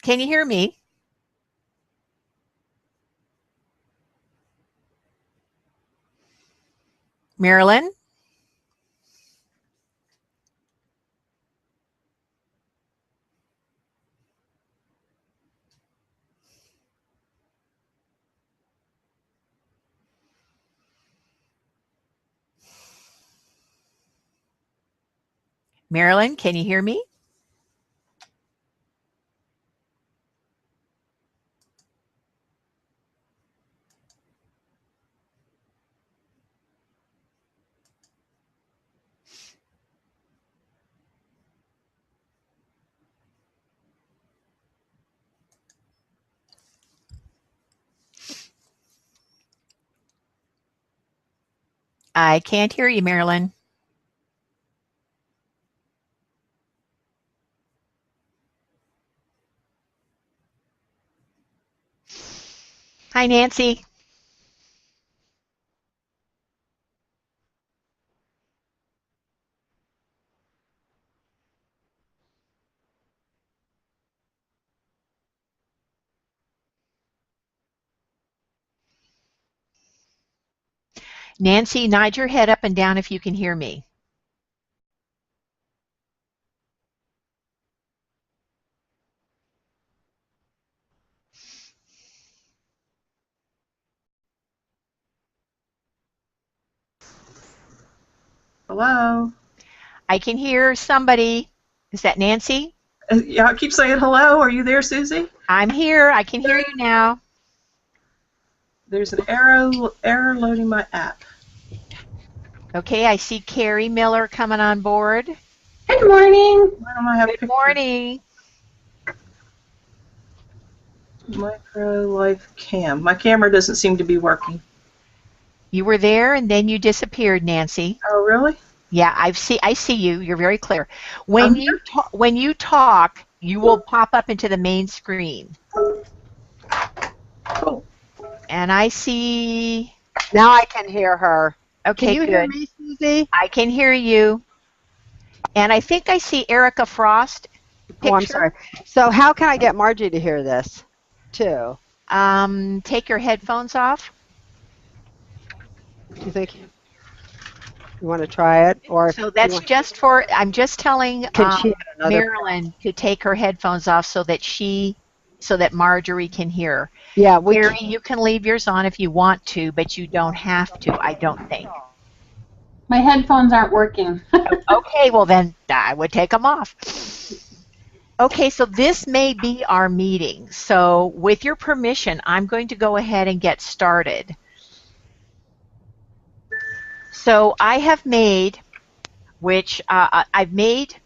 Can you hear me? Marilyn? Marilyn, can you hear me? I can't hear you, Marilyn. Hi, Nancy. Nancy, nod your head up and down if you can hear me. Hello? I can hear somebody. Is that Nancy? Yeah, I keep saying hello. Are you there, Susie? I'm here. I can hear you now. There's an error loading my app. Okay, I see Carrie Miller coming on board. Good morning. Why don't I have Good morning. Micro Life Cam. My camera doesn't seem to be working. You were there and then you disappeared, Nancy. Oh, really? Yeah, I see you. You're very clear. When you talk, you will pop up into the main screen. Cool. And I see. Now I can hear her. Okay, can you good. hear me, Susie? I can hear you. And I think I see Erica Frost picture. Oh, I'm sorry. So how can I get Margie to hear this, too? Take your headphones off. Do you think you want to try it? Or so that's just for, I'm just telling Marilyn to take her headphones off so that Marjorie can hear. Yeah, Mary, you can leave yours on if you want to, but you don't have to, I don't think. My headphones aren't working. Okay, well then I would take them off. Okay, so this may be our meeting. So with your permission, I'm going to go ahead and get started. So I have made, I've made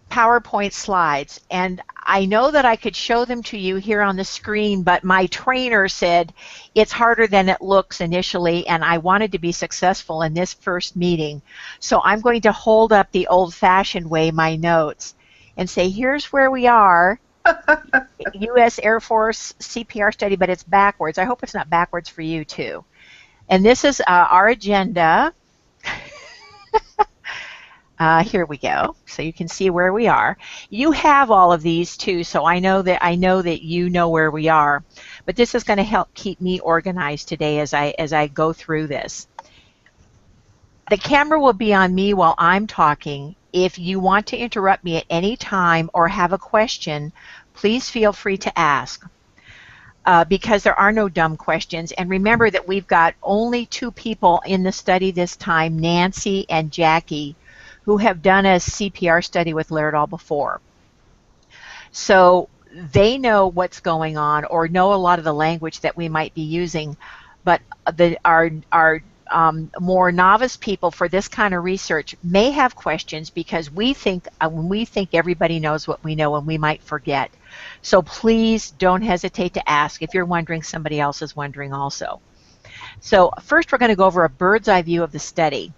PowerPoint slides, and I know that I could show them to you here on the screen, but my trainer said it's harder than it looks initially, and I wanted to be successful in this first meeting. So I'm going to hold up the old-fashioned way my notes and say, here's where we are, U.S. Air Force CPR study, but it's backwards. I hope it's not backwards for you, too. And this is our agenda. Here we go. So you can see where we are. You have all of these too, so I know that you know where we are. But this is going to help keep me organized today as I go through this. The camera will be on me while I'm talking. If you want to interrupt me at any time or have a question, please feel free to ask. Because there are no dumb questions. And remember that we've got only 2 people in the study this time, Nancy and Jackie, who have done a CPR study with Laerdal before. So they know what's going on or know a lot of the language that we might be using, but our more novice people for this kind of research may have questions because we think everybody knows what we know and we might forget. So please don't hesitate to ask if you're wondering, somebody else is wondering also. So first we're going to go over a bird's eye view of the study.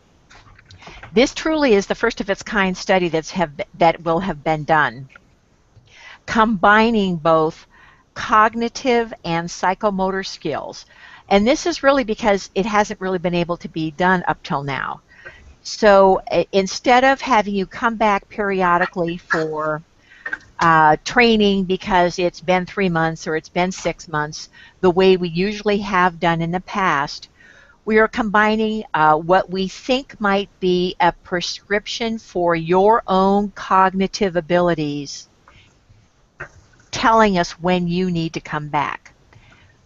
This truly is the first of its kind study that will have been done, combining both cognitive and psychomotor skills. And this is really because it hasn't really been able to be done up till now. So instead of having you come back periodically for training because it's been 3 months or it's been 6 months, the way we usually have done in the past. We are combining what we think might be a prescription for your own cognitive abilities, telling us when you need to come back.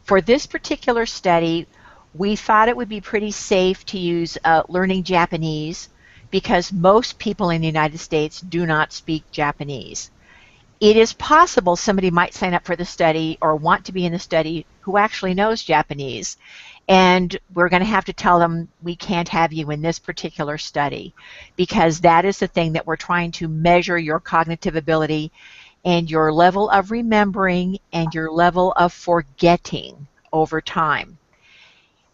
For this particular study, we thought it would be pretty safe to use learning Japanese because most people in the United States do not speak Japanese. It is possible somebody might sign up for the study or want to be in the study who actually knows Japanese, and we're going to have to tell them we can't have you in this particular study because that is the thing that we're trying to measure your cognitive ability and your level of remembering and your level of forgetting over time.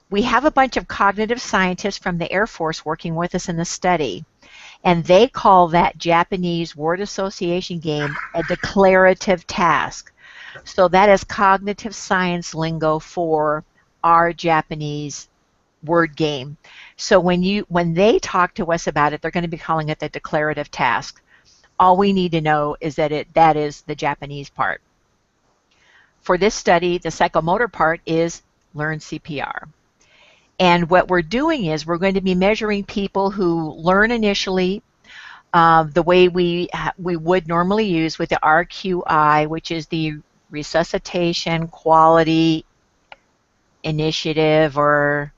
We have a bunch of cognitive scientists from the Air Force working with us in the study, and they call that Japanese word association game a declarative task. So that is cognitive science lingo for our Japanese word game. So when they talk to us about it, they're going to be calling it the declarative task. All we need to know is that that is the Japanese part. For this study, the psychomotor part is learn CPR. And what we're doing is we're going to be measuring people who learn initially the way we would normally use with the RQI, which is the resuscitation quality initiative, or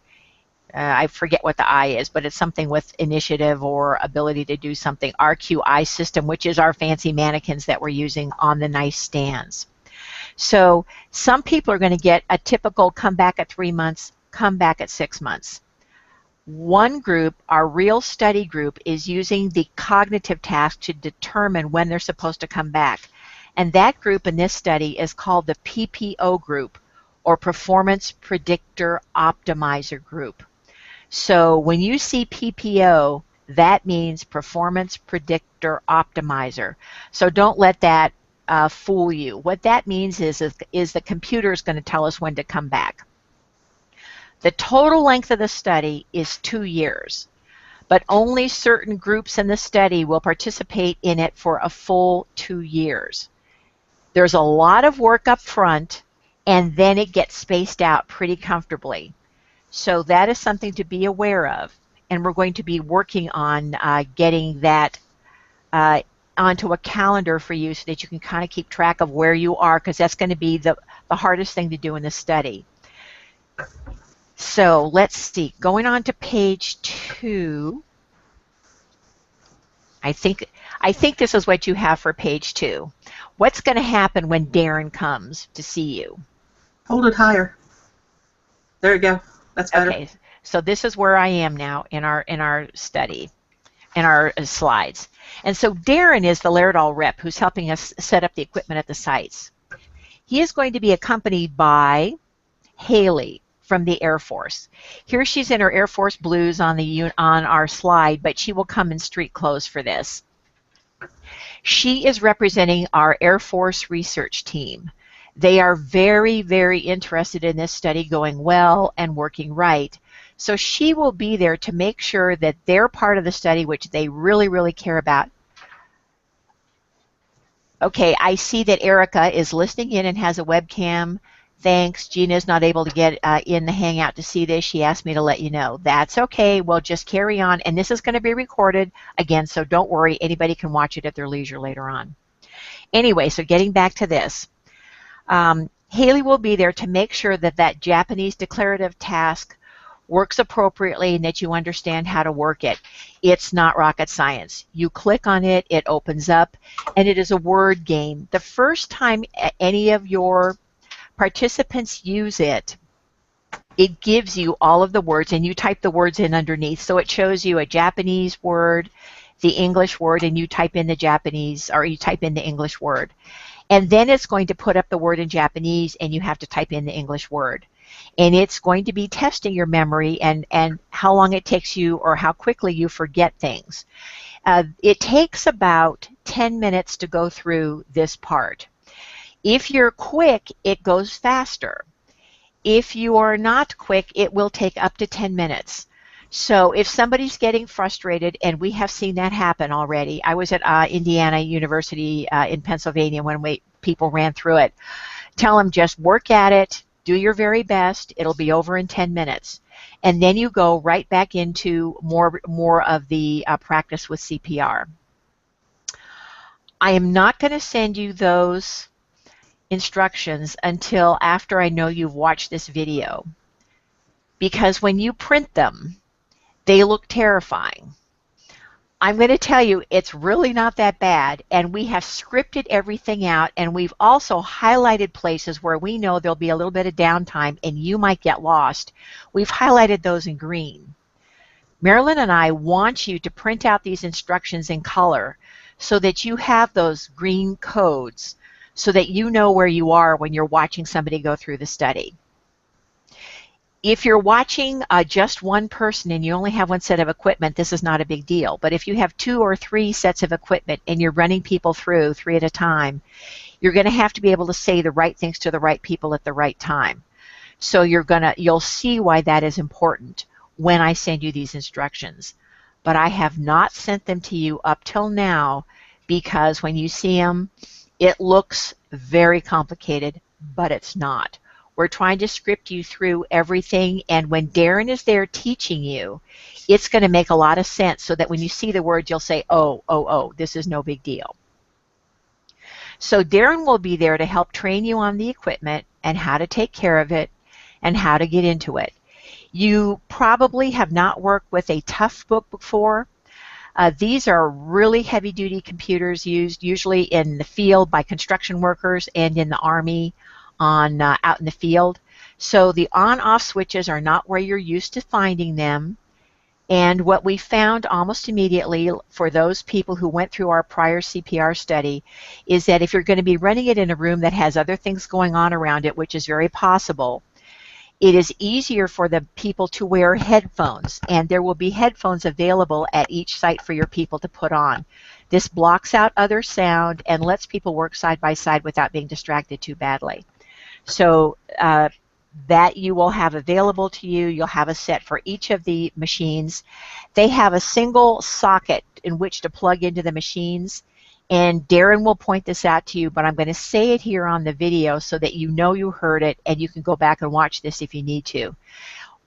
I forget what the I is, but it's something with initiative or ability to do something, RQI system, which is our fancy mannequins that we're using on the nice stands. So some people are going to get a typical come back at 3 months, come back at 6 months. One group, our real study group, is using the cognitive task to determine when they're supposed to come back. And that group in this study is called the PPO group, or Performance Predictor Optimizer group. So when you see PPO, that means Performance Predictor Optimizer. So don't let that fool you. What that means is the computer is going to tell us when to come back. The total length of the study is 2 years, but only certain groups in the study will participate in it for a full 2 years. There's a lot of work up front, and then it gets spaced out pretty comfortably. So that is something to be aware of, and we're going to be working on getting that onto a calendar for you so that you can kind of keep track of where you are, because that's going to be the hardest thing to do in the study. So let's see, going on to page 2. I think this is what you have for page 2. What's going to happen when Darren comes to see you? Hold it higher. There you go. That's better. Okay, so this is where I am now in our study, in our slides. And so Darren is the Laerdal rep who's helping us set up the equipment at the sites. He is going to be accompanied by Haley from the Air Force. Here she's in her Air Force blues on our slide, but she will come in street clothes for this. She is representing our Air Force research team. They are very, very interested in this study going well and working right. So she will be there to make sure that their part of the study, which they really, really care about. Okay, I see that Erica is listening in and has a webcam. Thanks. Gina's not able to get in the Hangout to see this. She asked me to let you know. That's okay. We'll just carry on. And this is going to be recorded again, so don't worry. Anybody can watch it at their leisure later on. Anyway, so getting back to this. Haley will be there to make sure that that Japanese declarative task works appropriately and that you understand how to work it. It's not rocket science. You click on it, it opens up, and it is a word game. The first time any of your participants use it, it gives you all of the words, and you type the words in underneath. So it shows you a Japanese word, the English word, and you type in the Japanese, or you type in the English word. And then it's going to put up the word in Japanese, and you have to type in the English word. And it's going to be testing your memory and how long it takes you or how quickly you forget things. It takes about 10 minutes to go through this part. If you're quick, it goes faster. If you are not quick, it will take up to 10 minutes. So if somebody's getting frustrated, and we have seen that happen already. I was at Indiana University in Pennsylvania when people ran through it. Tell them just work at it, do your very best, it'll be over in 10 minutes. And then you go right back into more of the practice with CPR. I am not going to send you those instructions until after I know you've watched this video, because when you print them, they look terrifying. I'm going to tell you it's really not that bad, and we have scripted everything out, and we've also highlighted places where we know there'll be a little bit of downtime and you might get lost. We've highlighted those in green. Marilyn and I want you to print out these instructions in color so that you have those green codes so that you know where you are when you're watching somebody go through the study. If you're watching just one person and you only have one set of equipment, this is not a big deal. But if you have 2 or 3 sets of equipment and you're running people through 3 at a time, you're going to have to be able to say the right things to the right people at the right time. So you'll see why that is important when I send you these instructions. But I have not sent them to you up till now because when you see them, it looks very complicated, but it's not. We're trying to script you through everything, and when Darren is there teaching you, it's going to make a lot of sense so that when you see the words, you'll say, oh, this is no big deal. So Darren will be there to help train you on the equipment and how to take care of it and how to get into it. You probably have not worked with a tough book before. These are really heavy-duty computers used usually in the field by construction workers and in the Army out in the field. So the on-off switches are not where you're used to finding them. And what we found almost immediately for those people who went through our prior CPR study is that if you're going to be running it in a room that has other things going on around it, which is very possible, it is easier for the people to wear headphones, and there will be headphones available at each site for your people to put on. This blocks out other sound and lets people work side by side without being distracted too badly. So that you will have available to you. You'll have a set for each of the machines. They have a single socket in which to plug into the machines, and Darren will point this out to you, but I'm going to say it here on the video so that you know you heard it and you can go back and watch this if you need to.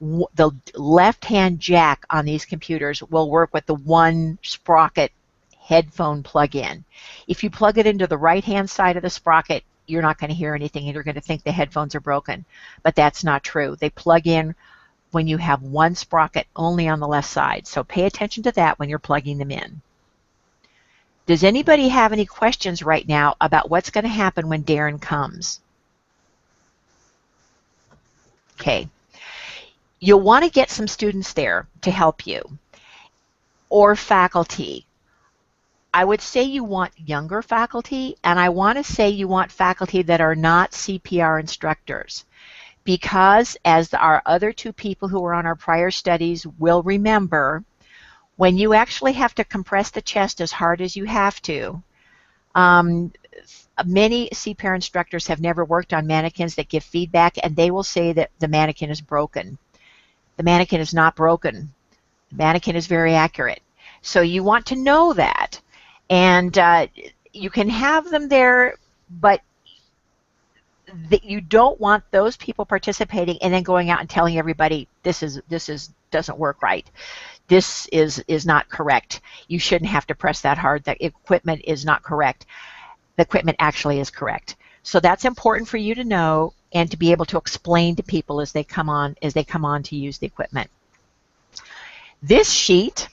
The left-hand jack on these computers will work with the one sprocket headphone plug-in. If you plug it into the right-hand side of the sprocket, you're not going to hear anything and you're going to think the headphones are broken. But that's not true. They plug in when you have one sprocket only on the left side. So pay attention to that when you're plugging them in. Does anybody have any questions right now about what's going to happen when Darren comes? Okay. You'll want to get some students there to help you, or faculty. I would say you want younger faculty, and I want to say you want faculty that are not CPR instructors, because as our other 2 people who were on our prior studies will remember, when you actually have to compress the chest as hard as you have to, many CPR instructors have never worked on mannequins that give feedback, and they will say that the mannequin is broken. The mannequin is not broken. The mannequin is very accurate. So you want to know that. And you can have them there, but you don't want those people participating and then going out and telling everybody this doesn't work right. This is not correct. You shouldn't have to press that hard. The equipment is not correct. The equipment actually is correct. So that's important for you to know and to be able to explain to people as they come on to use the equipment. This sheet,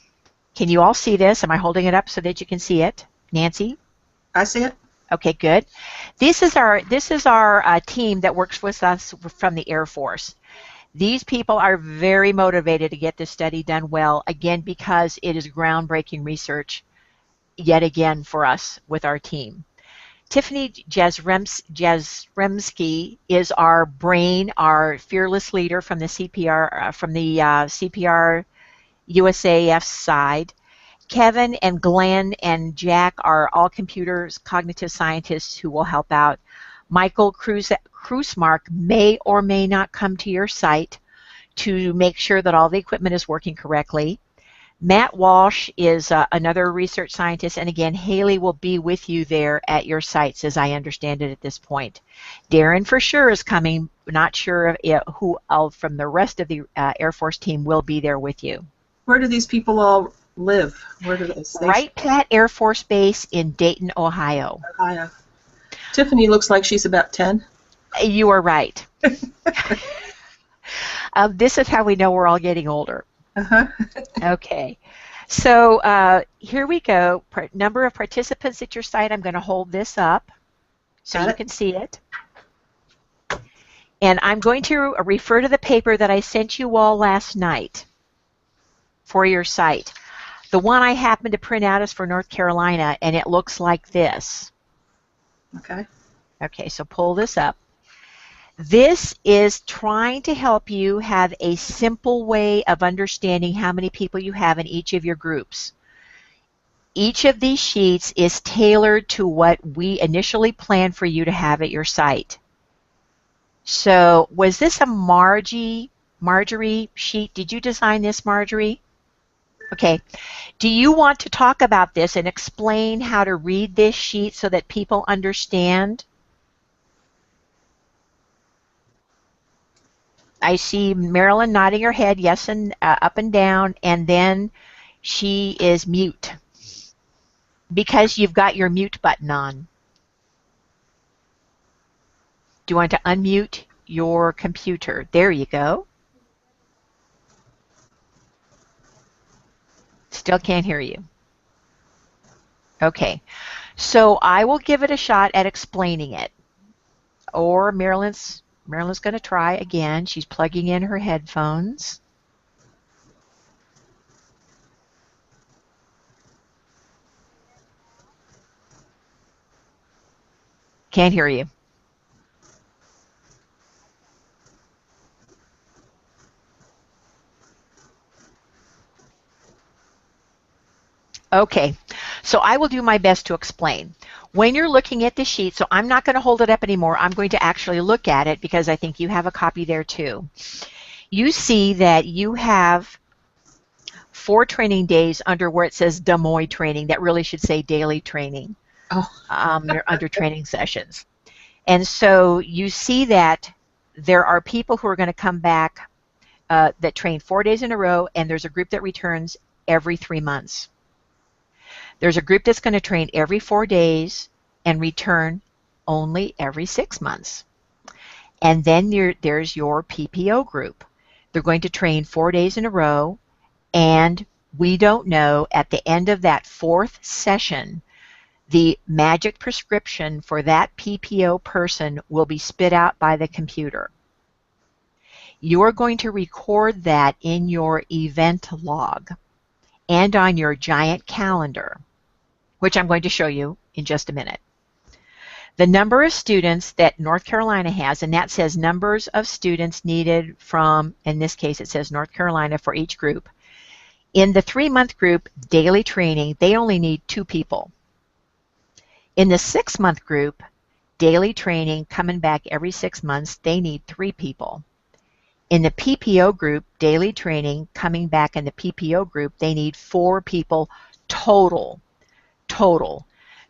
can you all see this? Am I holding it up so that you can see it? Nancy? I see it. Okay, good. This is our team that works with us from the Air Force. These people are very motivated to get this study done well, again, because it is groundbreaking research, yet again, for us with our team. Tiffany Jazremski is our brain, our fearless leader from the CPR USAF side. Kevin and Glenn and Jack are all computers, cognitive scientists who will help out. Michael Krusmark may or may not come to your site. to make sure that all the equipment is working correctly. Matt Walsh is another research scientist, and again, Haley will be with you there at your sites, as I understand it at this point. Darren for sure is coming. Not sure who from the rest of the Air Force team will be there with you. Where do these people all live? Where do they stay? Wright Platte Air Force Base in Dayton, Ohio. Ohio. Tiffany looks like she's about 10. You are right. This is how we know we're all getting older. Uh-huh. Okay. So here we go. Number of participants at your site. I'm going to hold this up so you can see it. And I'm going to refer to the paper that I sent you all last night for your site. The one I happened to print out is for North Carolina, and it looks like this. Okay. Okay, so pull this up. This is trying to help you have a simple way of understanding how many people you have in each of your groups. Each of these sheets is tailored to what we initially planned for you to have at your site. So was this a Marjorie sheet? Did you design this, Marjorie? Okay. Do you want to talk about this and explain how to read this sheet so that people understand? I see Marilyn nodding her head yes and up and down, and then she is mute because you've got your mute button on. Do you want to unmute your computer? There you go. Still can't hear you. Okay, so I will give it a shot at explaining it. Or Marilyn's going to try again. She's plugging in her headphones. Can't hear you. Okay, so I will do my best to explain. When you're looking at the sheet, so I'm not going to hold it up anymore. I'm going to actually look at it because I think you have a copy there too. You see that you have 4 training days under where it says Des Moines training. That really should say daily training. Oh. Under training sessions. And so you see that there are people who are going to come back that train 4 days in a row, and there's a group that returns every 3 months. There's a group that's going to train every 4 days and return only every 6 months. And then there's your PPO group. They're going to train 4 days in a row, and we don't know at the end of that 4th session, the magic prescription for that PPO person will be spit out by the computer. You're going to record that in your event log and on your giant calendar, which I'm going to show you in just a minute. The number of students that North Carolina has, and that says numbers of students needed from, in this case it says North Carolina for each group. In the 3-month group, daily training, they only need 2 people. In the 6-month group, daily training, coming back every 6 months, they need 3 people. In the PPO group, daily training, coming back in the PPO group, they need 4 people total.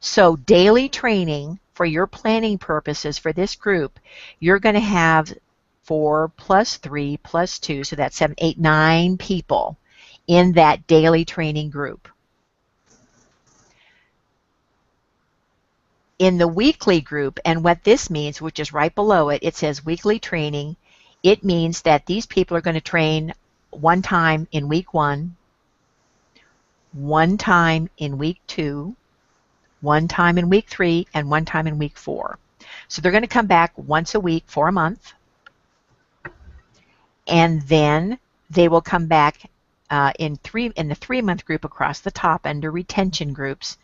So daily training, for your planning purposes for this group, you're going to have 4 plus 3 plus 2, so that's 7, 8, 9 people in that daily training group. In the weekly group, and what this means, which is right below it, it says weekly training. It means that these people are going to train 1 time in week 1, 1 time in week 2, 1 time in week 3, and 1 time in week 4. So they're going to come back once a week for a month, and then they will come back in the 3-month group across the top under retention groups.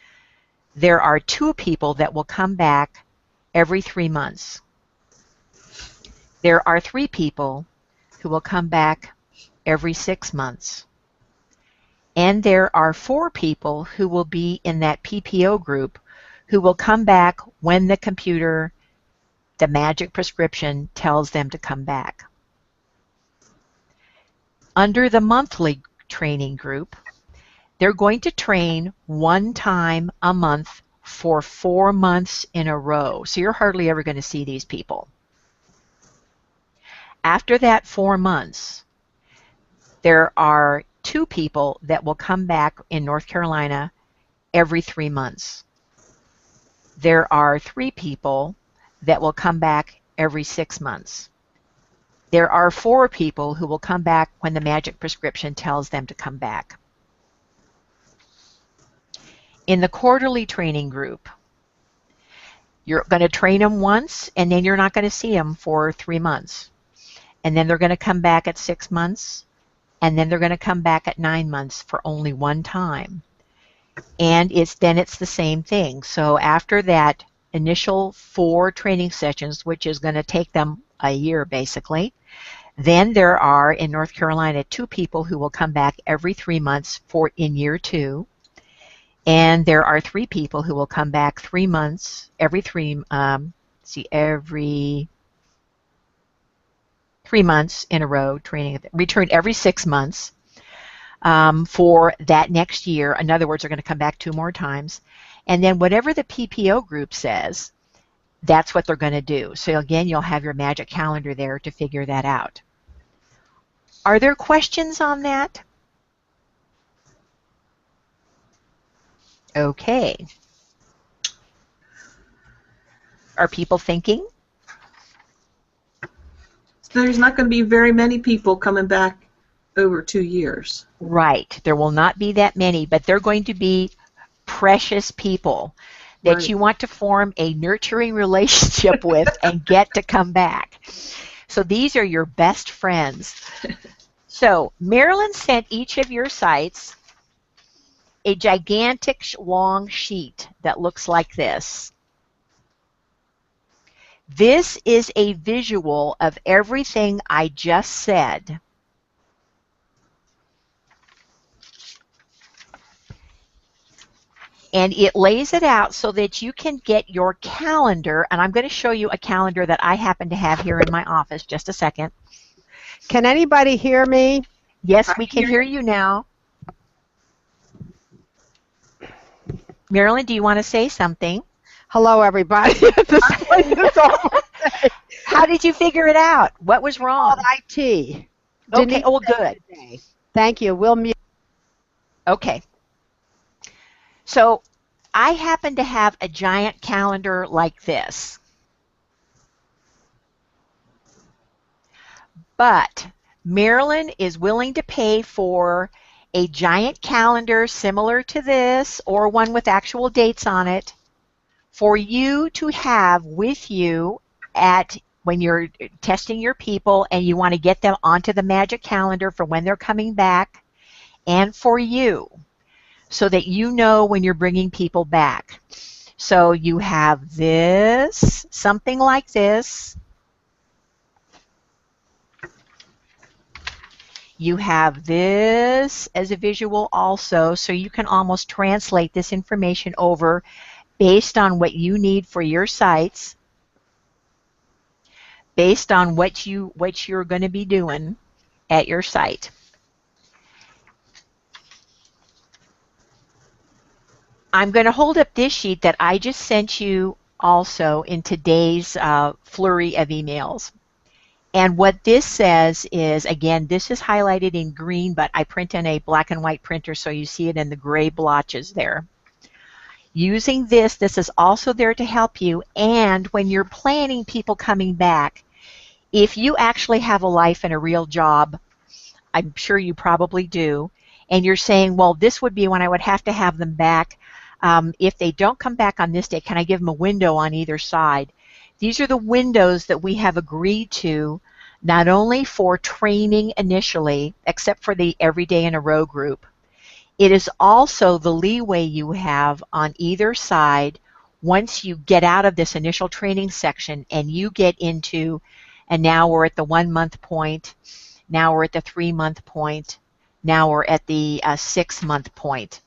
There are 2 people that will come back every 3 months. There are 3 people who will come back every 6 months. And there are 4 people who will be in that PPO group who will come back when the computer, the magic prescription, tells them to come back. Under the monthly training group, they're going to train one time a month for 4 months in a row. So you're hardly ever going to see these people. After that 4 months, there are 2 people that will come back in North Carolina every 3 months. There are 3 people that will come back every 6 months. There are 4 people who will come back when the magic prescription tells them to come back. In the quarterly training group, you're going to train them once, and then you're not going to see them for 3 months. And then they're going to come back at 6 months, and then they're going to come back at 9 months for only one time. And then it's the same thing. So after that initial 4 training sessions, which is going to take them a year basically, then there are in North Carolina 2 people who will come back every 3 months in year 2. And there are 3 people who will come back 3 months, every 3 months in a row, return every 6 months for that next year. In other words, they're going to come back 2 more times. And then whatever the PPO group says, that's what they're going to do. So again, you'll have your magic calendar there to figure that out. Are there questions on that? Okay. Are people thinking? So there's not going to be very many people coming back over 2 years. Right. There will not be that many, but they're going to be precious people that Right. you want to form a nurturing relationship with and get to come back. So these are your best friends. So Marilyn sent each of your sites a gigantic long sheet that looks like this. This is a visual of everything I just said. And it lays it out so that you can get your calendar, and I'm going to show you a calendar that I happen to have here in my office. Just a second. Can anybody hear me? Yes, we can hear you now. Marilyn, do you want to say something? Hello, everybody. How did you figure it out? What was wrong? IT. Okay, oh, good. Thank you. We'll mute. Okay. So I happen to have a giant calendar like this. But Marilyn is willing to pay for a giant calendar similar to this, or one with actual dates on it, for you to have with you when you're testing your people and you want to get them onto the magic calendar for when they're coming back, and for you, so that you know when you're bringing people back. So you have this, something like this. You have this as a visual also, so you can almost translate this information over based on what you need for your sites, based on what you're going to be doing at your site. I'm going to hold up this sheet that I just sent you also in today's flurry of emails. And what this says is, again, this is highlighted in green, but I print in a black and white printer, so you see it in the gray blotches there. Using this is also there to help you. And when you're planning people coming back, if you actually have a life and a real job, I'm sure you probably do, and you're saying, well, this would be when I would have to have them back. If they don't come back on this day, can I give them a window on either side? These are the windows that we have agreed to, not only for training initially, except for the every day in a row group. It is also the leeway you have on either side once you get out of this initial training section and you get into, and now we're at the 1 month point, now we're at the 3 month point, now we're at the 6 month point.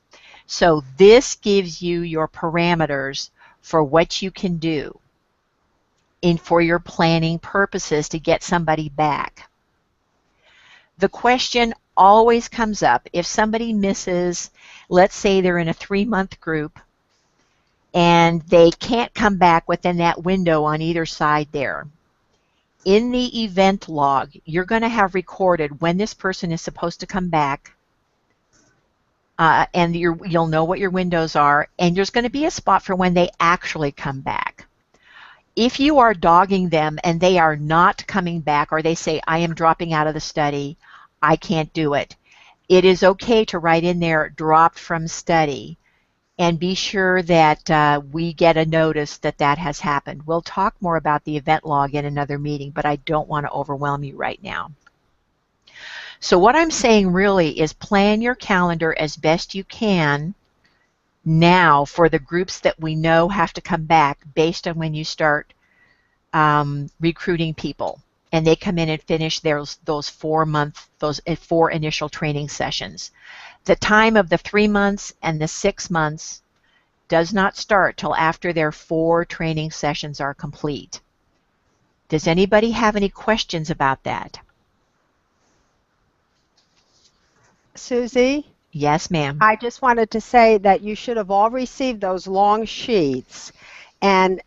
So this gives you your parameters for what you can do for your planning purposes to get somebody back. the question always comes up if somebody misses, let's say they're in a 3-month group and they can't come back within that window on either side there. In the event log, you're going to have recorded when this person is supposed to come back, and you'll know what your windows are, and there's going to be a spot for when they actually come back. If you are dogging them and they are not coming back, or they say, I am dropping out of the study, I can't do it, it is okay to write in there, dropped from study, and be sure that we get a notice that that has happened. We'll talk more about the event log in another meeting, but I don't want to overwhelm you right now. So what I'm saying really is plan your calendar as best you can now for the groups that we know have to come back based on when you start recruiting people. And they come in and finish those 4 initial training sessions. The time of the 3 months and the 6 months does not start till after their 4 training sessions are complete. Does anybody have any questions about that? Susie? Yes, ma'am. I just wanted to say that you should have all received those long sheets, and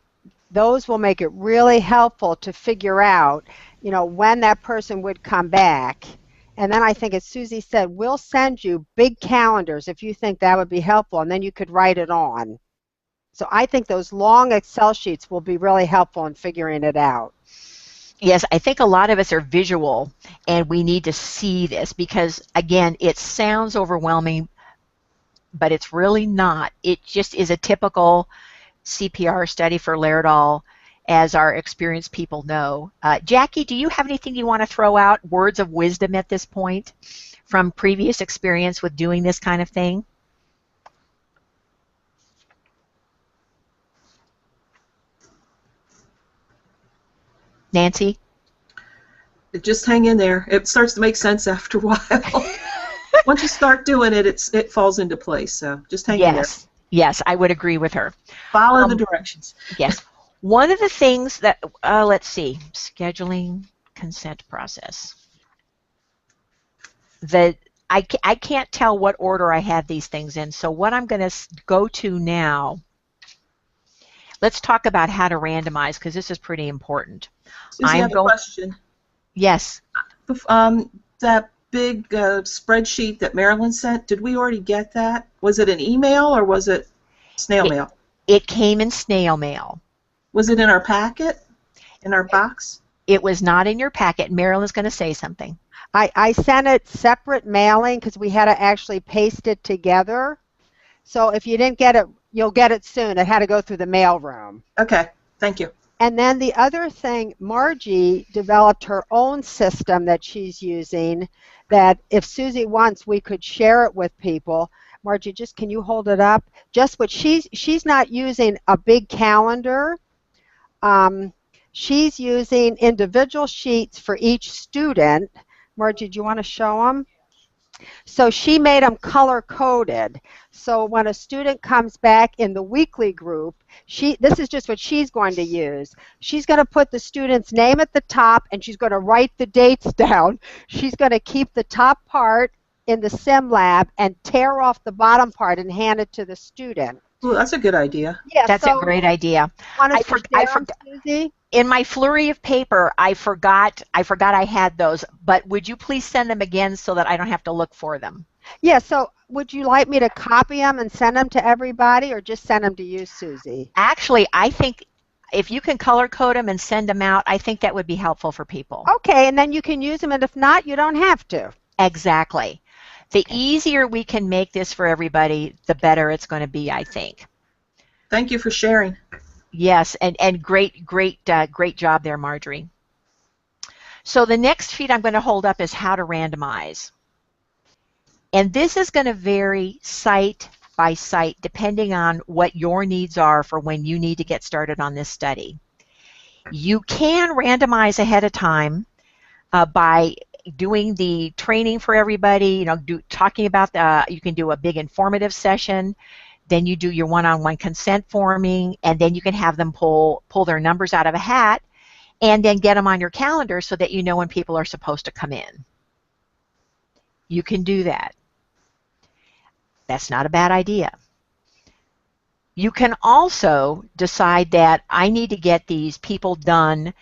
those will make it really helpful to figure out, you know, when that person would come back. And then I think, as Susie said, we'll send you big calendars if you think that would be helpful, and then you could write it on. So I think those long Excel sheets will be really helpful in figuring it out. Yes, I think a lot of us are visual, and we need to see this because, again, it sounds overwhelming, but it's really not. It just is a typical CPR study for Laerdal, as our experienced people know. Jackie, do you have anything you want to throw out, words of wisdom at this point from previous experience with doing this kind of thing? Nancy? Just hang in there. It starts to make sense after a while. Once you start doing it, it falls into place. So just hang in there. Yes, I would agree with her. Follow the directions. Yes. One of the things that, let's see, scheduling consent process. I can't tell what order I have these things in, so what I'm going to go to now, let's talk about how to randomize, because this is pretty important. Susie, I have a question. Yes. That big spreadsheet that Marilyn sent, did we already get that? Was it an email or was it snail mail? It came in snail mail. Was it in our packet? In our box? It was not in your packet. Marilyn's going to say something. I sent it separate mailing because we had to actually paste it together. So if you didn't get it, you'll get it soon. It had to go through the mail room. Okay, thank you. And then the other thing, Margie developed her own system that she's using that if Susie wants, we could share it with people. Margie, just can you hold it up? Just what she's not using a big calendar. She's using individual sheets for each student. Margie, do you want to show them? So she made them color-coded. So when a student comes back in the weekly group, this is just what she's going to use. She's going to put the student's name at the top, and she's going to write the dates down. She's going to keep the top part in the sim lab and tear off the bottom part and hand it to the student. Ooh, that's a good idea. Yeah, that's a great idea. I forgot, Susie? In my flurry of paper, I forgot I had those, but would you please send them again so that I don't have to look for them? Yeah, so would you like me to copy them and send them to everybody, or just send them to you, Susie? Actually, I think if you can color code them and send them out, I think that would be helpful for people. Okay, and then you can use them, and if not, you don't have to. Exactly. The easier we can make this for everybody, the better it's going to be, I think. Thank you for sharing. Yes, and great job there, Marjorie. So the next sheet I'm going to hold up is how to randomize. And this is going to vary site by site depending on what your needs are for when you need to get started on this study. You can randomize ahead of time by doing the training for everybody, talking about you can do a big informative session, then you do your one-on-one consent forming, and then you can have them pull their numbers out of a hat and then get them on your calendar so that you know when people are supposed to come in. You can do that. That's not a bad idea. You can also decide that I need to get these people done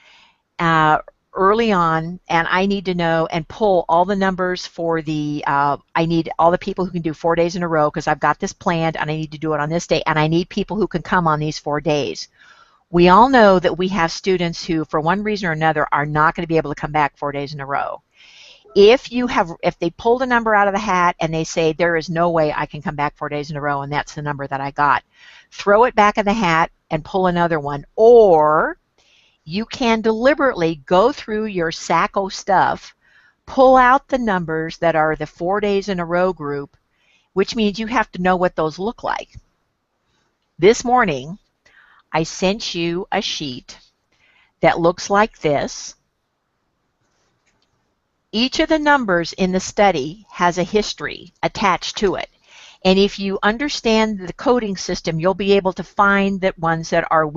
early on, and I need to know and pull all the numbers for the, I need all the people who can do 4 days in a row because I've got this planned and I need to do it on this day, and I need people who can come on these 4 days. We all know that we have students who, for one reason or another, are not going to be able to come back 4 days in a row. If they pulled a number out of the hat and they say, there is no way I can come back 4 days in a row and that's the number that I got, throw it back in the hat and pull another one. Or you can deliberately go through your SACO stuff, pull out the numbers that are the 4 days in a row group, which means you have to know what those look like. This morning, I sent you a sheet that looks like this. Each of the numbers in the study has a history attached to it. And if you understand the coding system, you'll be able to find the ones that are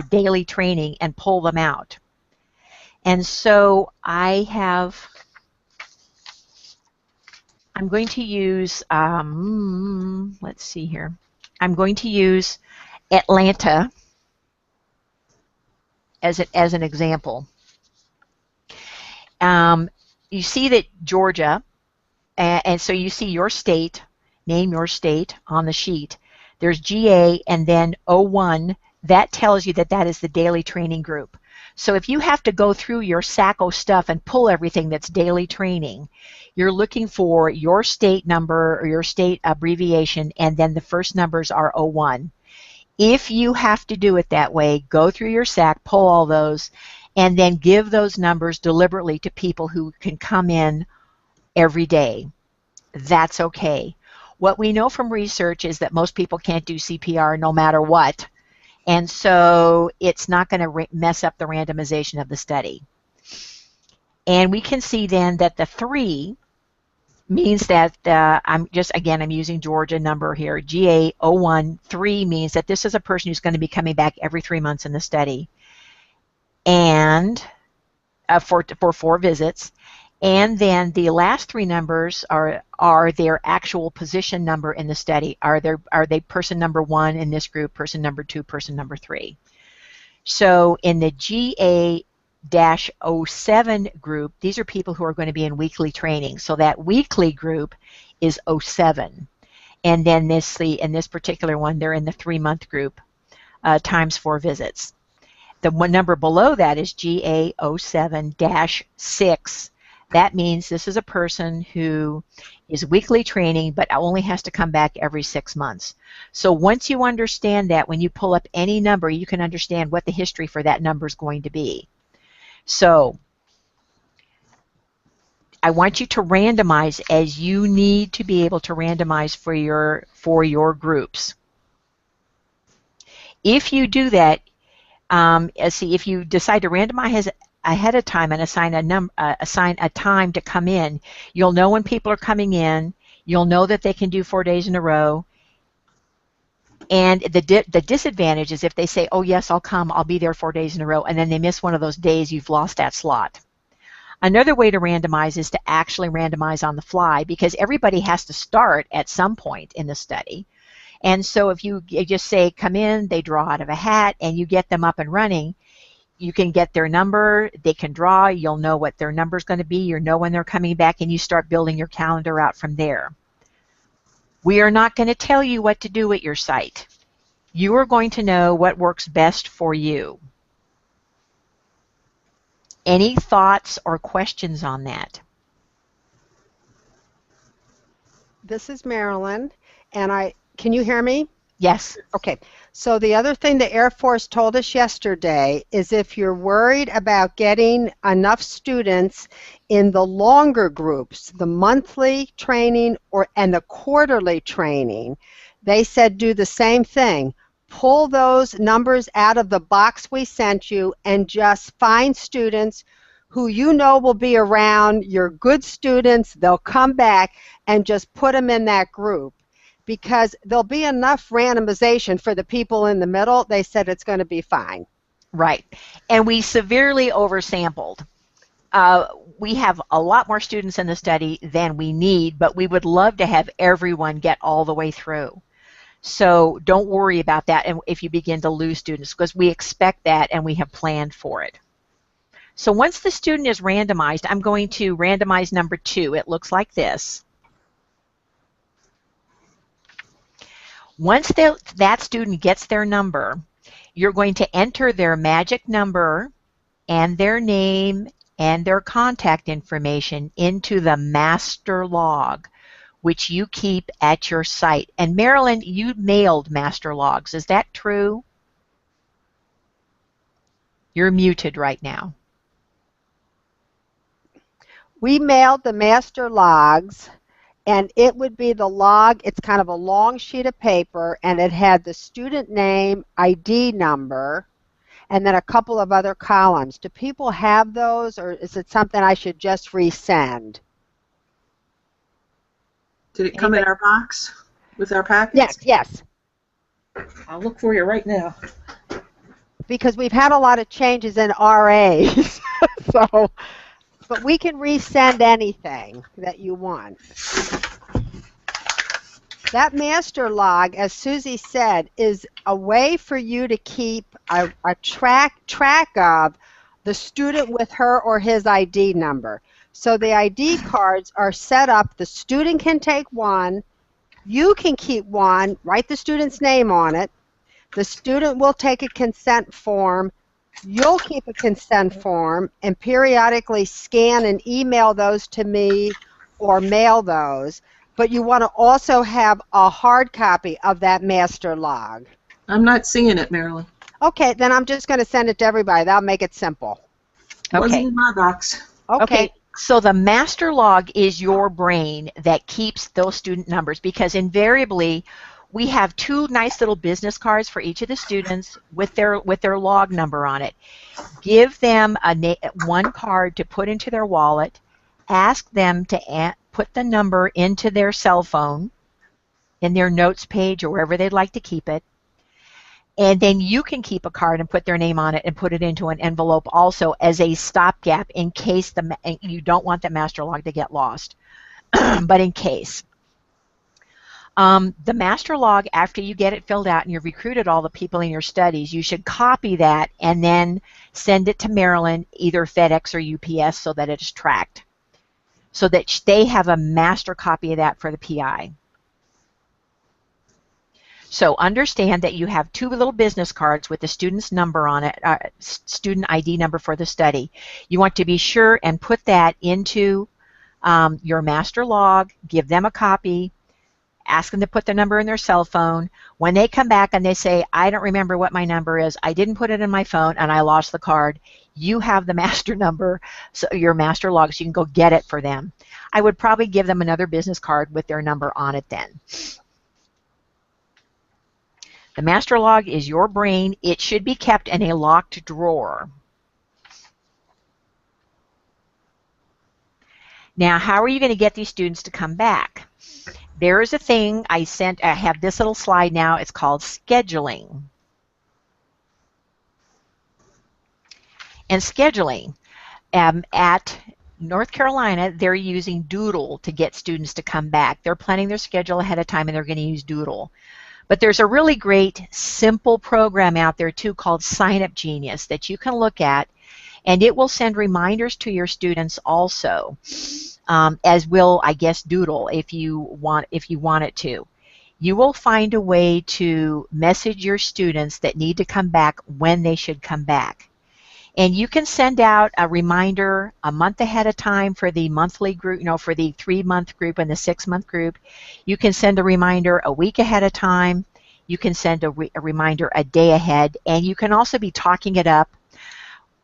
daily training and pull them out. And so I'm going to use, let's see here. I'm going to use Atlanta as an example. You see that Georgia, and so you see your state, name your state on the sheet. There's GA and then 01. That tells you that that is the daily training group. So if you have to go through your SACO stuff and pull everything that's daily training, you're looking for your state number or your state abbreviation, and then the first numbers are 01. If you have to do it that way, go through your SAC, pull all those, and then give those numbers deliberately to people who can come in every day. That's okay. What we know from research is that most people can't do CPR no matter what, and so it's not going to mess up the randomization of the study. And we can see then that the 3 means that I'm using Georgia number here, GA01. 3 means that this is a person who's going to be coming back every 3 months in the study, and for 4 visits. And then the last 3 numbers are their actual position number in the study. Are they person number 1 in this group, person number 2, person number 3? So in the GA-07 group, these are people who are going to be in weekly training. So that weekly group is 07. And then in this particular one, they're in the 3-month group times 4 visits. The one number below that is GA-07-6. That means this is a person who is weekly training but only has to come back every 6 months. So once you understand that, when you pull up any number, you can understand what the history for that number is going to be. So I want you to randomize as you need to be able to randomize for your groups. If you do that, if you decide to randomize ahead of time and assign a time to come in, you'll know when people are coming in. You'll know that they can do 4 days in a row. And the disadvantage is if they say, oh yes, I'll come, I'll be there 4 days in a row, and then they miss one of those days, you've lost that slot. Another way to randomize is to actually randomize on the fly, because everybody has to start at some point in the study. And so if you just say, come in, they draw out of a hat, and you get them up and running, you can get their number, they can draw, you'll know what their number is going to be, you'll know when they're coming back, and you start building your calendar out from there. We are not going to tell you what to do at your site. You are going to know what works best for you. Any thoughts or questions on that? This is Marilyn, and can you hear me? Yes. Okay. So the other thing the Air Force told us yesterday is if you're worried about getting enough students in the longer groups, the monthly training and the quarterly training, they said do the same thing. Pull those numbers out of the box we sent you and just find students who you know will be around. You're good students. They'll come back, and just put them in that group, because there'll be enough randomization for the people in the middle. They said it's going to be fine. Right. And we severely oversampled. we have a lot more students in the study than we need, but we would love to have everyone get all the way through. So don't worry about that and if you begin to lose students, because we expect that and we have planned for it. So once the student is randomized, I'm going to randomize number 2. It looks like this. Once that student gets their number, you're going to enter their magic number and their name and their contact information into the master log, which you keep at your site. And Marilyn, you mailed master logs. Is that true? You're muted right now. We mailed the master logs, and it would be the log. It's kind of a long sheet of paper, and it had the student name, ID number, and then a couple of other columns. Do people have those, or is it something I should just resend? Did it come in our box with our packets? Yes, yes. I'll look for you right now. Because we've had a lot of changes in RAs, so, but we can resend anything that you want. That master log, as Susie said, is a way for you to keep a track of the student with her or his ID number. So the ID cards are set up, the student can take one, you can keep one, write the student's name on it, the student will take a consent form, you'll keep a consent form, and periodically scan and email those to me or mail those. But you want to also have a hard copy of that master log. I'm not seeing it, Marilyn. Okay, then I'm just going to send it to everybody. That'll make it simple. Wasn't in my box. Okay. So the master log is your brain that keeps those student numbers, because invariably we have 2 nice little business cards for each of the students with their log number on it. Give them one card to put into their wallet. Ask them to put the number into their cell phone, in their notes page or wherever they'd like to keep it. And then you can keep a card and put their name on it and put it into an envelope also as a stopgap in case you don't want the master log to get lost, but in case. The master log, after you get it filled out and you've recruited all the people in your studies, you should copy that and then send it to Marilyn, either FedEx or UPS, so that it's tracked, so that they have a master copy of that for the PI. So understand that you have 2 little business cards with the student's number on it, student ID number for the study. You want to be sure and put that into your master log, give them a copy, ask them to put their number in their cell phone. When they come back and they say, I don't remember what my number is, I didn't put it in my phone and I lost the card, you have the master number, so your master log, so you can go get it for them. I would probably give them another business card with their number on it then. The master log is your brain. It should be kept in a locked drawer. Now, how are you going to get these students to come back? There is a thing I have this little slide now. It's called scheduling. And scheduling, at North Carolina, they're using Doodle to get students to come back. They're planning their schedule ahead of time and they're going to use Doodle. But there's a really great simple program out there too called Sign Up Genius that you can look at, and it will send reminders to your students also, as will, I guess, Doodle if you want it to. You will find a way to message your students that need to come back when they should come back. And you can send out a reminder a month ahead of time for the monthly group, for the 3-month group and the 6-month group. You can send a reminder a week ahead of time. You can send a reminder a day ahead. And you can also be talking it up.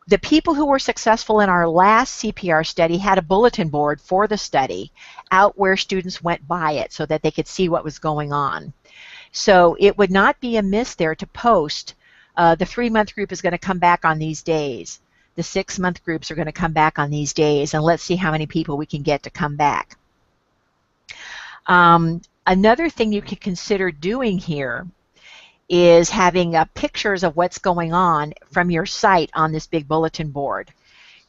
The people who were successful in our last CPR study had a bulletin board for the study out where students went by it so that they could see what was going on. So it would not be amiss there to post the 3-month group is going to come back on these days. The 6-month groups are going to come back on these days, and let's see how many people we can get to come back. Another thing you could consider doing here is having pictures of what's going on from your site on this big bulletin board.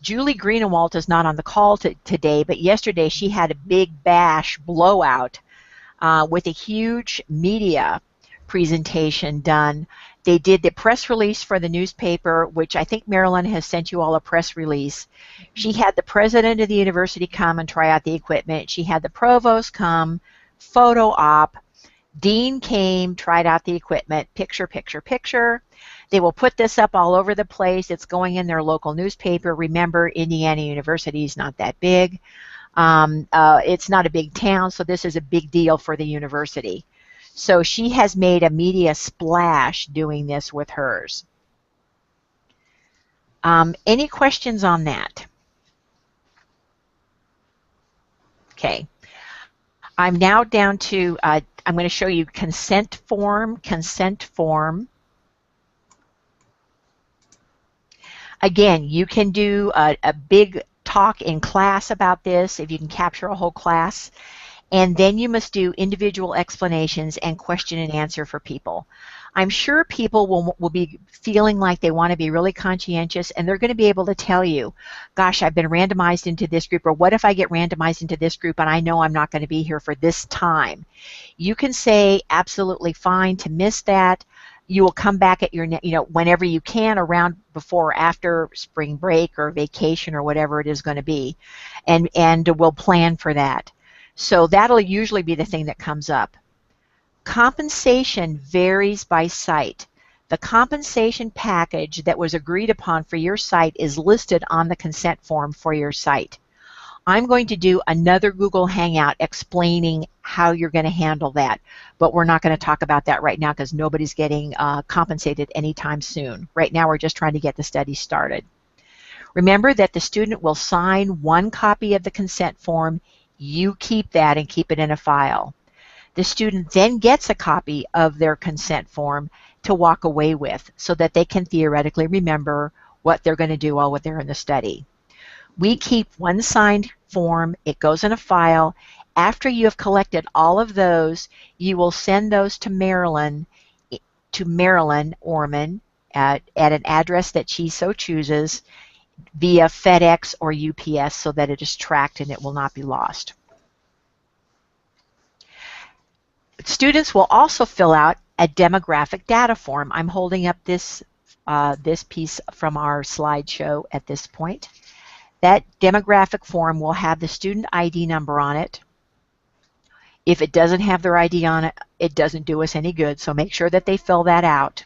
Julie Greenewalt is not on the call today, but yesterday she had a big bash blowout with a huge media presentation done. They did the press release for the newspaper, which I think Marilyn has sent you all a press release. She had the president of the university come and try out the equipment. She had the provost come, photo op. Dean came, tried out the equipment, picture, picture, picture. They will put this up all over the place. It's going in their local newspaper. Remember, Indiana University is not that big. It's not a big town, so this is a big deal for the university. So she has made a media splash doing this with hers. Any questions on that? Okay. I'm now down to, I'm going to show you consent form. Again, you can do a big talk in class about this if you can capture a whole class. And then you must do individual explanations and question and answer for people. I'm sure people will be feeling like they want to be really conscientious, and they're going to be able to tell you, gosh, I've been randomized into this group, or what if I get randomized into this group and I know I'm not going to be here for this time? You can say absolutely fine to miss that. You will come back at your, whenever you can, around before or after spring break or vacation or whatever it is going to be, and we'll plan for that. So that'll usually be the thing that comes up. Compensation varies by site. The compensation package that was agreed upon for your site is listed on the consent form for your site. I'm going to do another Google Hangout explaining how you're going to handle that, but we're not going to talk about that right now because nobody's getting compensated anytime soon. Right now we're just trying to get the study started. Remember that the student will sign one copy of the consent form. You keep that and keep it in a file. The student then gets a copy of their consent form to walk away with so that they can theoretically remember what they're going to do while they're in the study. We keep one signed form. It goes in a file. After you have collected all of those, you will send those to Marilyn Orman at an address that she so chooses, via FedEx or UPS, so that it is tracked and it will not be lost. Students will also fill out a demographic data form. I'm holding up this piece from our slideshow at this point. That demographic form will have the student ID number on it. If it doesn't have their ID on it, it doesn't do us any good, so make sure that they fill that out.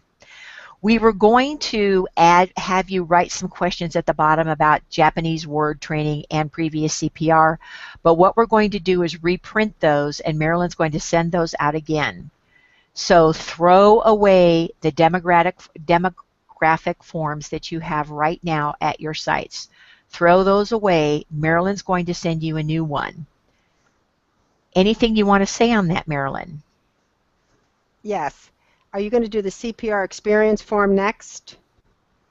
We were going to have you write some questions at the bottom about Japanese word training and previous CPR, but what we're going to do is reprint those, and Marilyn's going to send those out again. So throw away the demographic forms that you have right now at your sites. Throw those away. Marilyn's going to send you a new one. Anything you want to say on that, Marilyn? Yes. Are you going to do the CPR experience form next?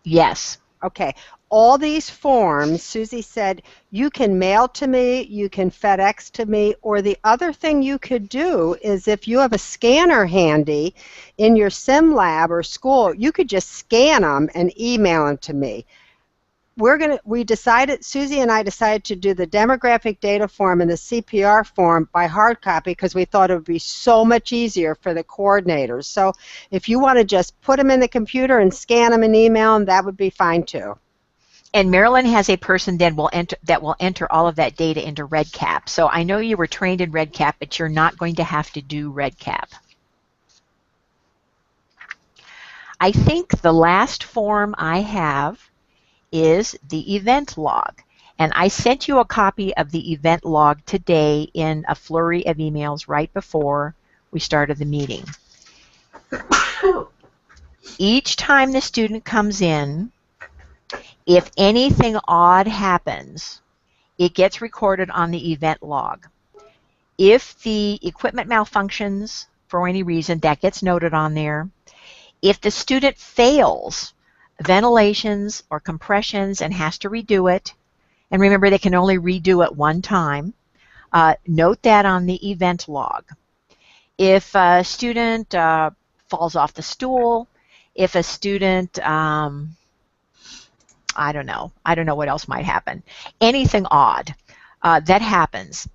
Yes. Okay. All these forms, Susie said, you can mail to me, you can FedEx to me, or the other thing you could do is if you have a scanner handy in your sim lab or school, you could just scan them and email them to me. Susie and I decided to do the demographic data form and the CPR form by hard copy because we thought it would be so much easier for the coordinators. So if you want to just put them in the computer and scan them and email them, that would be fine too. And Marilyn has a person then that will enter all of that data into REDCap. So I know you were trained in REDCap, but you're not going to have to do REDCap. I think the last form I have is the event log. And I sent you a copy of the event log today in a flurry of emails right before we started the meeting. Each time the student comes in, if anything odd happens, it gets recorded on the event log. If the equipment malfunctions for any reason, that gets noted on there. If the student fails ventilations or compressions and has to redo it, and remember they can only redo it one time, note that on the event log. If a student falls off the stool, if a student I don't know. I don't know what else might happen. Anything odd that happens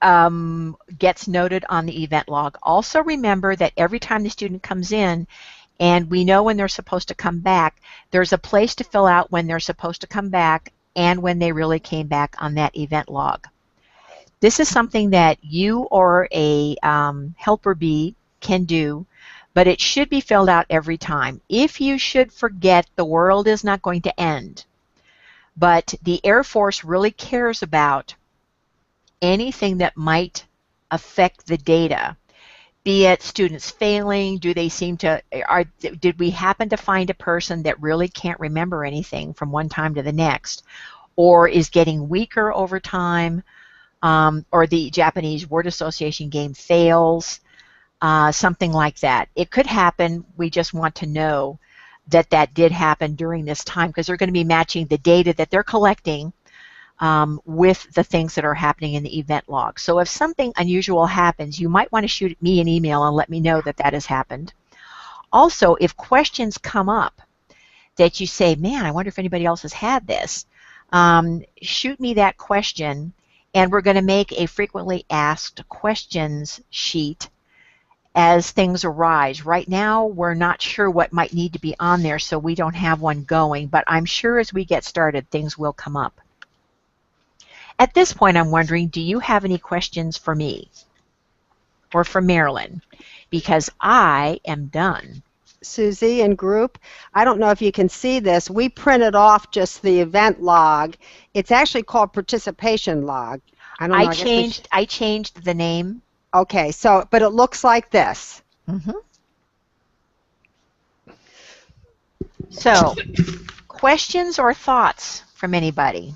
gets noted on the event log. Also remember that every time the student comes in and we know when they're supposed to come back, there's a place to fill out when they're supposed to come back and when they really came back on that event log. This is something that you or a helper bee can do, but it should be filled out every time. If you should forget, the world is not going to end. But the Air Force really cares about anything that might affect the data, be it students failing, did we happen to find a person that really can't remember anything from one time to the next, or is getting weaker over time, or the Japanese word association game fails, something like that. It could happen. We just want to know that that did happen during this time, because they're going to be matching the data that they're collecting with the things that are happening in the event log. So if something unusual happens, you might want to shoot me an email and let me know that that has happened. Also, if questions come up that you say, man, I wonder if anybody else has had this, shoot me that question, and we're going to make a frequently asked questions sheet as things arise. Right now, we're not sure what might need to be on there, so we don't have one going, but I'm sure as we get started, things will come up. At this point, I'm wondering, do you have any questions for me or for Marilyn? Because I am done. Susie and group, I don't know if you can see this. We printed off just the event log. It's actually called participation log. I don't know. I changed the name. Okay, so, but it looks like this. So, questions or thoughts from anybody?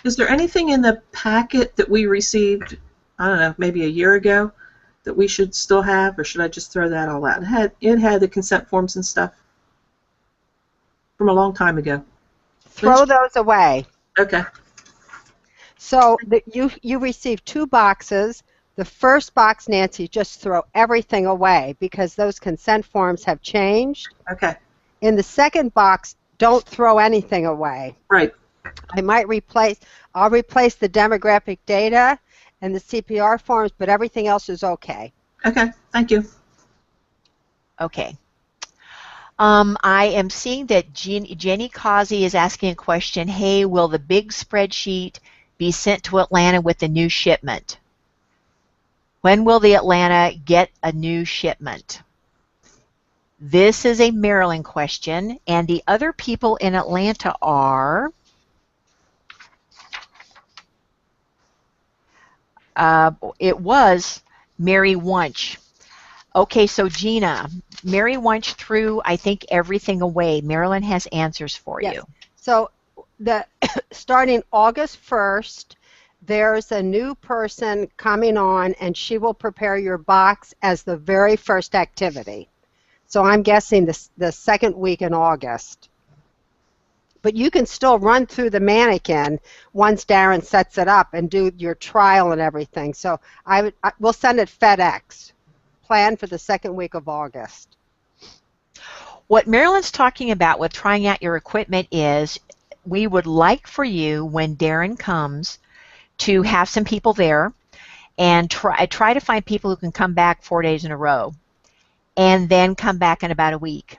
Is there anything in the packet that we received, I don't know, maybe a year ago, that we should still have, or should I just throw that all out? It had the consent forms and stuff from a long time ago. Throw those away. Okay. So you received 2 boxes. The first box, Nancy, just throw everything away because those consent forms have changed. Okay. In the second box, don't throw anything away. Right. I'll replace the demographic data and the CPR forms, but everything else is okay. Okay, thank you. Okay. I am seeing that Jenny Causey is asking a question. Hey, will the big spreadsheet be sent to Atlanta with the new shipment? When will the Atlanta get a new shipment? This is a Maryland question, and the other people in Atlanta are it was Mary Wunsch. Okay, so Gina, Mary Wunsch threw, I think, everything away. Marilyn has answers for you. So starting August 1st, there's a new person coming on, and she will prepare your box as the very first activity. So I'm guessing the second week in August. But you can still run through the mannequin once Darren sets it up and do your trial and everything. So we'll send it FedEx. Plan for the second week of August. What Marilyn's talking about with trying out your equipment is we would like for you, when Darren comes, to have some people there and try to find people who can come back 4 days in a row and then come back in about a week.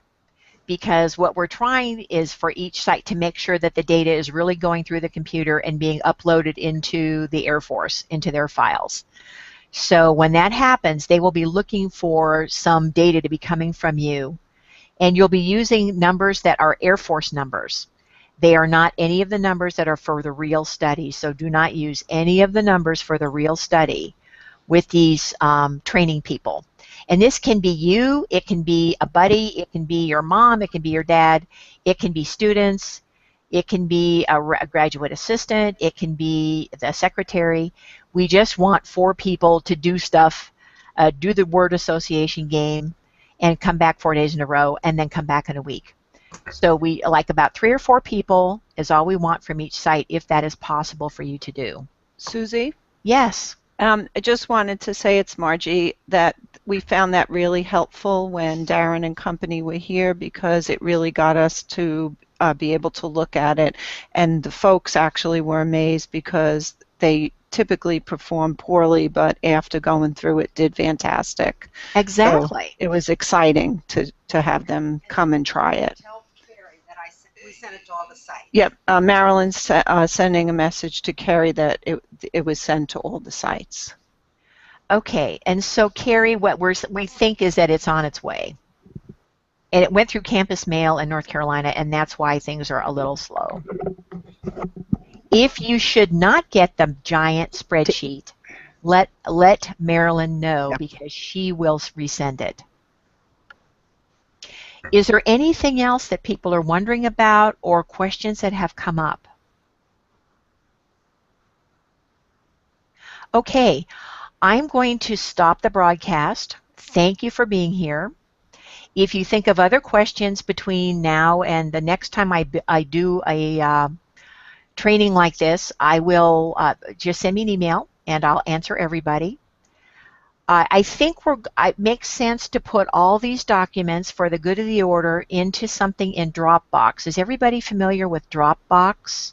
Because what we're trying is for each site to make sure that the data is really going through the computer and being uploaded into the Air Force, into their files. So when that happens, they will be looking for some data to be coming from you. And you'll be using numbers that are Air Force numbers. They are not any of the numbers that are for the real study. So do not use any of the numbers for the real study with these training people. And this can be you, it can be a buddy, it can be your mom, it can be your dad, it can be students, it can be a graduate assistant, it can be the secretary. We just want 4 people to do stuff, do the word association game, and come back 4 days in a row, and then come back in a week. So we like about 3 or 4 people is all we want from each site, if that is possible for you to do. Susie? Yes. I just wanted to say, it's Margie, that we found that really helpful when Darren and company were here, because it really got us to be able to look at it. And the folks actually were amazed, because they typically perform poorly, but after going through it, did fantastic. Exactly. So it was exciting to have them come and try it. We sent it to all the sites. Yep, Marilyn's sending a message to Carrie that it was sent to all the sites. Okay, and so Carrie, what we think is that it's on its way. And it went through campus mail in North Carolina, and that's why things are a little slow. If you should not get the giant spreadsheet, let Marilyn know, because she will resend it. Is there anything else that people are wondering about or questions that have come up? Okay, I'm going to stop the broadcast. Thank you for being here. If you think of other questions between now and the next time I do a training like this, I will just send me an email and I'll answer everybody. I think it makes sense to put all these documents for the good of the order into something in Dropbox. Is everybody familiar with Dropbox?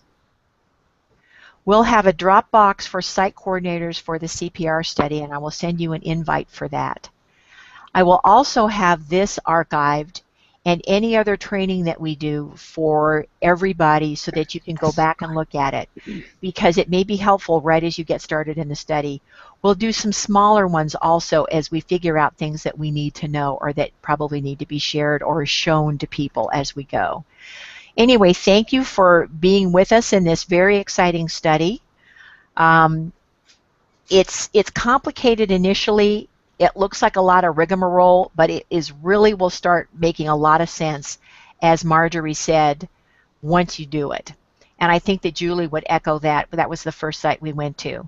We'll have a Dropbox for site coordinators for the CPR study, and I will send you an invite for that. I will also have this archived and any other training that we do for everybody, so that you can go back and look at it, because it may be helpful right as you get started in the study. We'll do some smaller ones also as we figure out things that we need to know, or that probably need to be shared or shown to people as we go. Anyway, thank you for being with us in this very exciting study. It's complicated initially. It looks like a lot of rigmarole, but it will start making a lot of sense, as Marjorie said, once you do it. And I think that Julie would echo that. That was the first site we went to.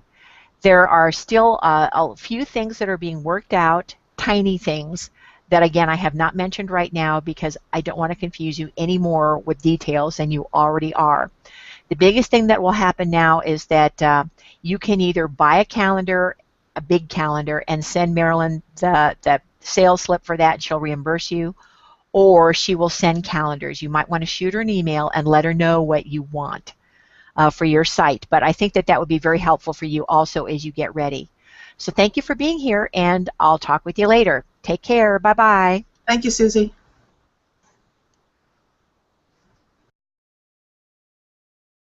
There are still a few things that are being worked out, tiny things, that again I have not mentioned right now, because I don't want to confuse you anymore with details than you already are. The biggest thing that will happen now is that you can either buy a calendar, a big calendar, and send Marilyn the sales slip for that, and she'll reimburse you, or she will send calendars. You might want to shoot her an email and let her know what you want for your site. But I think that that would be very helpful for you also as you get ready. So thank you for being here, and I'll talk with you later. Take care. Bye-bye. Thank you, Susie.